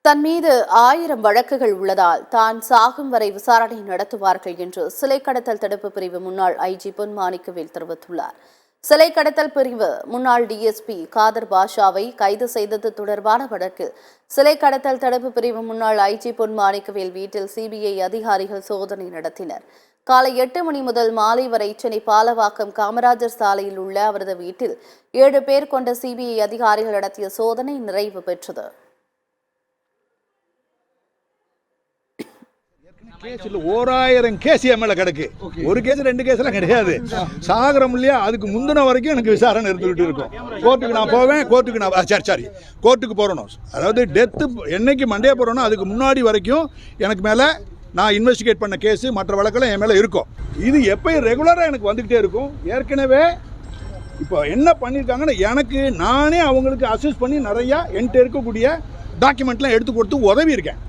தன் மீது 1000 வழக்குகள் உள்ளதால் தான் சாகும் வரை விசாரணை நடத்துவார்கள் என்று சிலை கடத்தல் தடுப்பு பிரிவு முன்னாள் ஐஜி பொன் மாணிக்கவேல் தெரிவித்துள்ளார். சிலை கடத்தல் பிரிவு முன்னாள் டிஎஸ்பி காதர் பாஷாவை கைது செய்தது தொடர்பான வழக்கில் சிலை கடத்தல் தடுப்பு பிரிவு முன்னாள் ஐஜி பொன் மாணிக்கவேல் வீட்டில் சிபிஐ அதிகாரிகள் சோதனை நடத்தினர். காலை 8 மணி முதல் மாலை வரை சென்னை பாலவாக்கம் காமராஜர் சாலையில் உள்ள அவரது வீட்டில் 7 பேர் கொண்ட சிபிஐ அதிகாரிகள் நடத்திய சோதனை நிறைவு பெற்றது. கேஸில் 1000 கேஸ் என் மேலே கிடக்கு. ஒரு கேஸ் 2 கேஸ்லாம் கிடையாது. சாகரம் இல்லையா, அதுக்கு முந்தின வரைக்கும் எனக்கு விசாரணை எடுத்துக்கிட்டு இருக்கும். கோர்ட்டுக்கு நான் போவேன், கோர்ட்டுக்கு நான் கோர்ட்டுக்கு போகிறணும். அதாவது டெத்து என்னைக்கு மண்டே போகிறோன்னா அதுக்கு முன்னாடி வரைக்கும் எனக்கு மேலே நான் இன்வெஸ்டிகேட் பண்ண கேஸு மற்ற வழக்கெல்லாம் என் மேலே இருக்கும். இது எப்பயும் ரெகுலராக எனக்கு வந்துக்கிட்டே இருக்கும். ஏற்கனவே இப்போ என்ன பண்ணியிருக்காங்கன்னா, எனக்கு நானே அவங்களுக்கு அசிஸ்ட் பண்ணி நிறையா என்கிட்ட இருக்கக்கூடிய டாக்குமெண்ட்லாம் எடுத்து கொடுத்து உதவி இருக்கேன்.